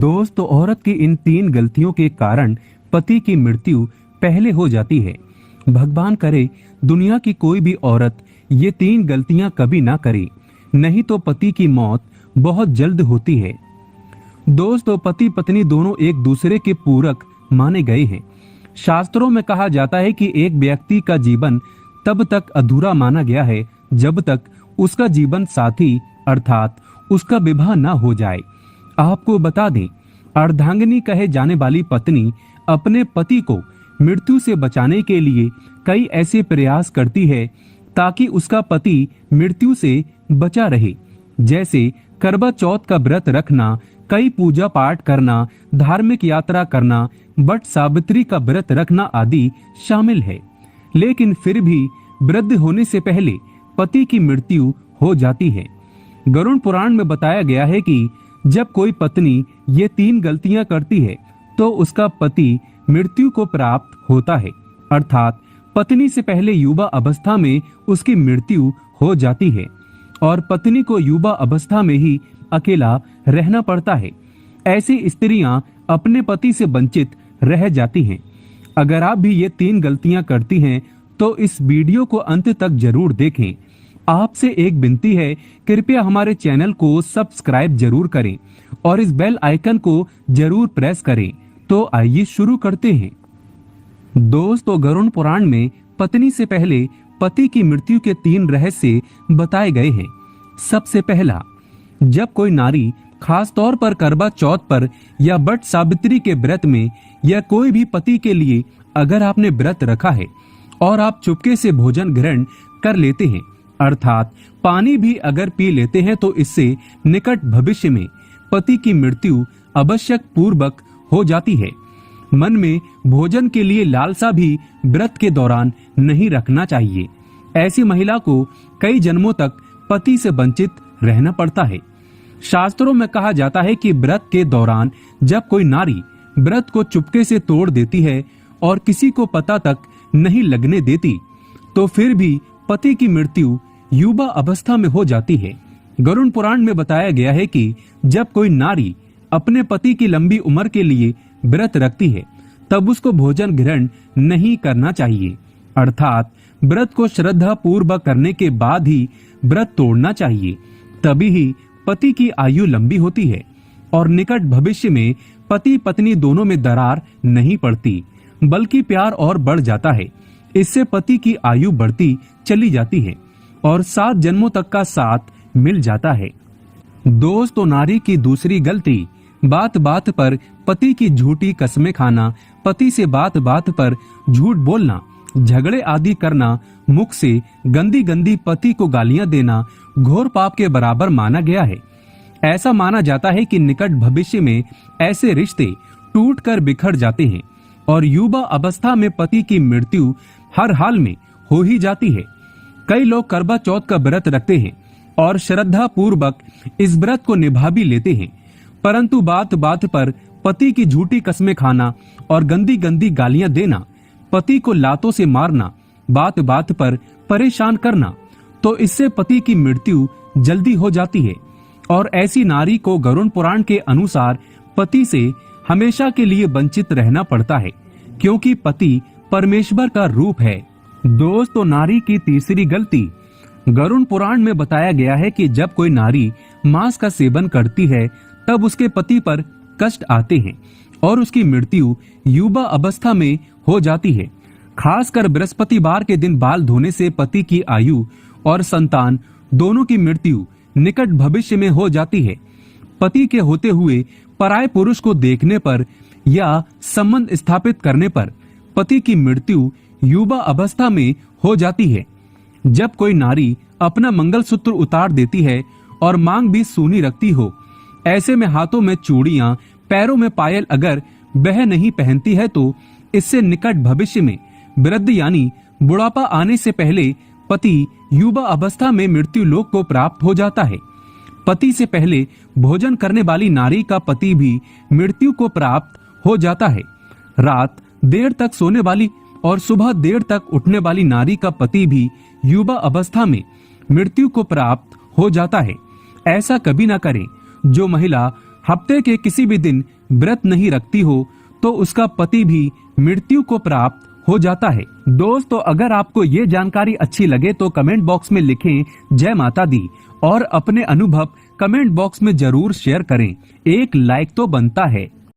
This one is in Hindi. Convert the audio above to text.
दोस्तों, औरत की इन 3 गलतियों के कारण पति की मृत्यु पहले हो जाती है। भगवान करे दुनिया की कोई भी औरत ये 3 गलतियां कभी ना करे, नहीं तो पति की मौत बहुत जल्द होती है। दोस्तों, पति पत्नी दोनों एक दूसरे के पूरक माने गए हैं। शास्त्रों में कहा जाता है कि एक व्यक्ति का जीवन तब तक अधूरा माना गया है जब तक उसका जीवन साथी अर्थात उसका विवाह ना हो जाए। आपको बता दें, अर्धांगिनी कहे जाने वाली पत्नी अपने पति को मृत्यु से बचाने के लिए कई ऐसे प्रयास करती है ताकि उसका पति मृत्यु से बचा रहे। जैसे करवा चौथ का व्रत रखना, कई पूजा पाठ करना, धार्मिक यात्रा करना, वट सावित्री का व्रत रखना आदि शामिल है। लेकिन फिर भी वृद्ध होने से पहले पति की मृत्यु हो जाती है। गरुड़ पुराण में बताया गया है कि जब कोई पत्नी ये 3 गलतियां करती है तो उसका पति मृत्यु को प्राप्त होता है, अर्थात पत्नी से पहले युवा अवस्था में उसकी मृत्यु हो जाती है और पत्नी को युवा अवस्था में ही अकेला रहना पड़ता है। ऐसी स्त्रियां अपने पति से वंचित रह जाती हैं। अगर आप भी ये 3 गलतियां करती हैं तो इस वीडियो को अंत तक जरूर देखें। आपसे एक विनती है, कृपया हमारे चैनल को सब्सक्राइब जरूर करें और इस बेल आइकन को जरूर प्रेस करें। तो आइए शुरू करते हैं। दोस्तों, गरुड़ पुराण में पत्नी से पहले पति की मृत्यु के 3 रहस्य बताए गए हैं। सबसे पहला, जब कोई नारी खास तौर पर करवा चौथ पर या वट सावित्री के व्रत में या कोई भी पति के लिए अगर आपने व्रत रखा है और आप चुपके से भोजन ग्रहण कर लेते हैं अर्थात पानी भी अगर पी लेते हैं तो इससे निकट भविष्य में पति की मृत्यु आवश्यक पूर्वक हो जाती है। मन में भोजन के लिए लालसा भी व्रत के दौरान नहीं रखना चाहिए। ऐसी महिला को कई जन्मों तक पति से वंचित रहना पड़ता है। शास्त्रों में कहा जाता है कि व्रत के दौरान जब कोई नारी व्रत को चुपके से तोड़ देती है और किसी को पता तक नहीं लगने देती तो फिर भी पति की मृत्यु युवा अवस्था में हो जाती है। गरुड़ पुराण में बताया गया है कि जब कोई नारी अपने पति की लंबी उम्र के लिए व्रत रखती है तब उसको भोजन ग्रहण नहीं करना चाहिए, अर्थात व्रत को श्रद्धा पूर्वक करने के बाद ही व्रत तोड़ना चाहिए। तभी ही पति की आयु लंबी होती है और निकट भविष्य में पति पत्नी दोनों में दरार नहीं पड़ती बल्कि प्यार और बढ़ जाता है। इससे पति की आयु बढ़ती चली जाती है और 7 जन्मों तक का साथ मिल जाता है। दोस्तों, नारी की दूसरी गलती, बात बात पर पति की झूठी कस्में खाना, पति से बात बात पर झूठ बोलना, झगड़े आदि करना, मुख से गंदी गंदी पति को गालियां देना घोर पाप के बराबर माना गया है। ऐसा माना जाता है कि निकट भविष्य में ऐसे रिश्ते टूटकर बिखर जाते हैं और युवा अवस्था में पति की मृत्यु हर हाल में हो ही जाती है। कई लोग करवा चौथ का व्रत रखते हैं और श्रद्धा पूर्वक इस व्रत को निभा भी लेते हैं, परंतु बात बात पर पति की झूठी कस्में खाना और गंदी गंदी गालियां देना, पति को लातों से मारना, बात बात पर परेशान करना, तो इससे पति की मृत्यु जल्दी हो जाती है और ऐसी नारी को गरुड़ पुराण के अनुसार पति से हमेशा के लिए वंचित रहना पड़ता है, क्योंकि पति परमेश्वर का रूप है। दोस्तों, नारी की तीसरी गलती, गरुड़ पुराण में बताया गया है कि जब कोई नारी मांस का सेवन करती है तब उसके पति पर कष्ट आते हैं और उसकी मृत्यु युवा अवस्था में हो जाती है। खासकर बृहस्पतिवार के दिन बाल धोने से पति की आयु और संतान दोनों की मृत्यु निकट भविष्य में हो जाती है। पति के होते हुए पराये पुरुष को देखने पर या संबंध स्थापित करने पर पति की मृत्यु युवा अवस्था में हो जाती है। जब कोई नारी अपना मंगलसूत्र उतार देती है और मांग भी सूनी रखती हो, ऐसे में हाथों में चूड़ियां, पैरों में पायल अगर वह नहीं पहनती है तो इससे निकट भविष्य में वृद्ध यानी बुढ़ापा आने से पहले पति युवा अवस्था में मृत्यु लोक को प्राप्त हो जाता है। पति से पहले भोजन करने वाली नारी का पति भी मृत्यु को प्राप्त हो जाता है। रात देर तक सोने वाली और सुबह देर तक उठने वाली नारी का पति भी युवा अवस्था में मृत्यु को प्राप्त हो जाता है। ऐसा कभी ना करें। जो महिला हफ्ते के किसी भी दिन व्रत नहीं रखती हो तो उसका पति भी मृत्यु को प्राप्त हो जाता है। दोस्तों, अगर आपको ये जानकारी अच्छी लगे तो कमेंट बॉक्स में लिखें जय माता दी और अपने अनुभव कमेंट बॉक्स में जरूर शेयर करें। एक लाइक तो बनता है।